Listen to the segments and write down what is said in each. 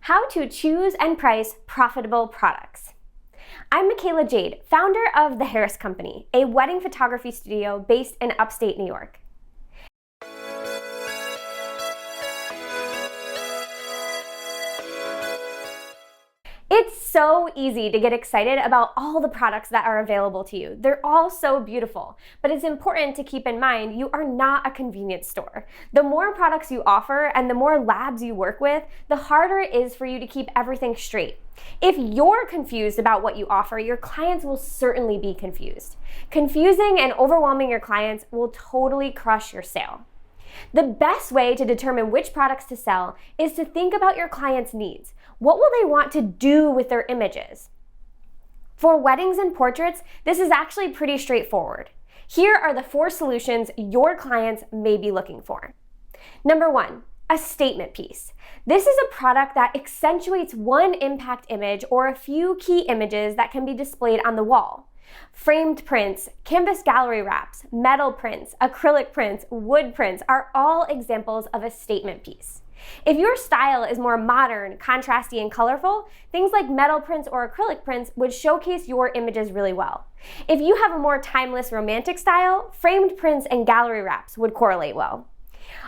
How to choose and price profitable products. I'm Makayla Jade, founder of The Harris Company, a wedding photography studio based in upstate New York. It's so easy to get excited about all the products that are available to you. They're all so beautiful, but it's important to keep in mind you are not a convenience store. The more products you offer and the more labs you work with, the harder it is for you to keep everything straight. If you're confused about what you offer, your clients will certainly be confused. Confusing and overwhelming your clients will totally crush your sale. The best way to determine which products to sell is to think about your clients' needs. What will they want to do with their images? For weddings and portraits, this is actually pretty straightforward. Here are the 4 solutions your clients may be looking for. Number 1, a statement piece. This is a product that accentuates one impact image or a few key images that can be displayed on the wall. Framed prints, canvas gallery wraps, metal prints, acrylic prints, wood prints are all examples of a statement piece. If your style is more modern, contrasty, and colorful, things like metal prints or acrylic prints would showcase your images really well. If you have a more timeless romantic style, framed prints and gallery wraps would correlate well.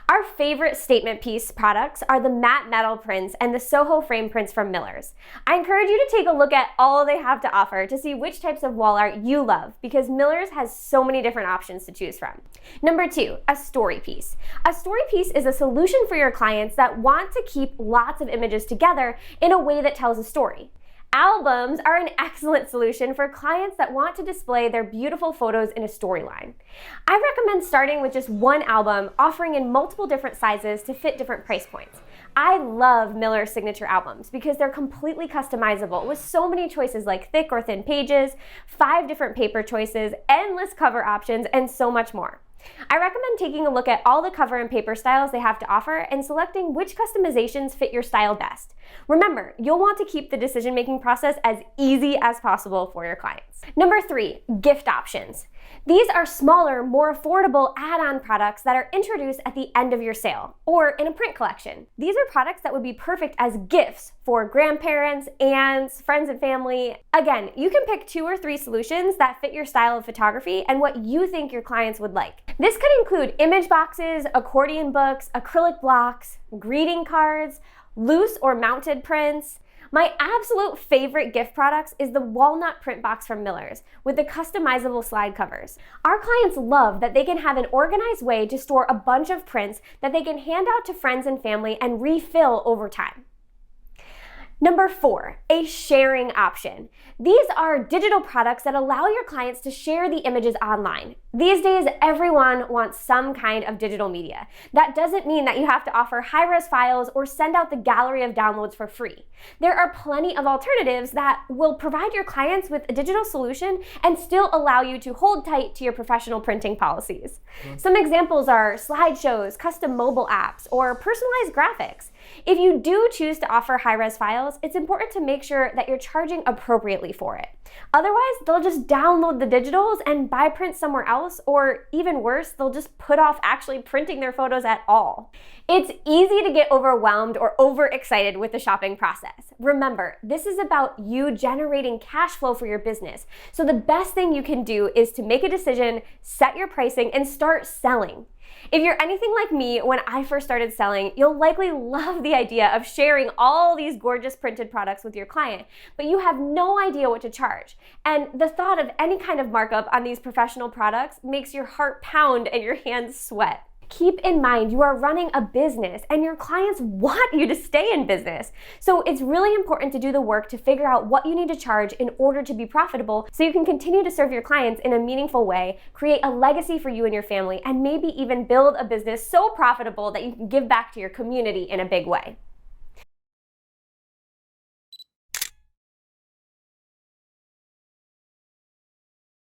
Our favorite statement piece products are the matte metal prints and the Soho frame prints from Miller's. I encourage you to take a look at all they have to offer to see which types of wall art you love, because Miller's has so many different options to choose from. Number 2, a story piece. A story piece is a solution for your clients that want to keep lots of images together in a way that tells a story. Albums are an excellent solution for clients that want to display their beautiful photos in a storyline. I recommend starting with just one album, offering in multiple different sizes to fit different price points. I love Miller signature albums because they're completely customizable with so many choices like thick or thin pages, 5 different paper choices, endless cover options, and so much more. I recommend taking a look at all the cover and paper styles they have to offer and selecting which customizations fit your style best. Remember, you'll want to keep the decision-making process as easy as possible for your clients. Number 3, gift options. These are smaller, more affordable add-on products that are introduced at the end of your sale or in a print collection. These are products that would be perfect as gifts for grandparents, aunts, friends and family. Again, you can pick 2 or 3 solutions that fit your style of photography and what you think your clients would like. This could include image boxes, accordion books, acrylic blocks, greeting cards, loose or mounted prints. My absolute favorite gift products is the walnut print box from Miller's with the customizable slide covers. Our clients love that they can have an organized way to store a bunch of prints that they can hand out to friends and family and refill over time. Number 4, a sharing option. These are digital products that allow your clients to share the images online. These days, everyone wants some kind of digital media. That doesn't mean that you have to offer high-res files or send out the gallery of downloads for free. There are plenty of alternatives that will provide your clients with a digital solution and still allow you to hold tight to your professional printing policies. Some examples are slideshows, custom mobile apps, or personalized graphics. If you do choose to offer high-res files, it's important to make sure that you're charging appropriately for it. Otherwise, they'll just download the digitals and buy prints somewhere else, or even worse, they'll just put off actually printing their photos at all. It's easy to get overwhelmed or overexcited with the shopping process. Remember, this is about you generating cash flow for your business. So the best thing you can do is to make a decision, set your pricing, and start selling. If you're anything like me, when I first started selling, you'll likely love the idea of sharing all these gorgeous printed products with your client, but you have no idea what to charge. And the thought of any kind of markup on these professional products makes your heart pound and your hands sweat. Keep in mind you are running a business and your clients want you to stay in business. So it's really important to do the work to figure out what you need to charge in order to be profitable so you can continue to serve your clients in a meaningful way, create a legacy for you and your family, and maybe even build a business so profitable that you can give back to your community in a big way.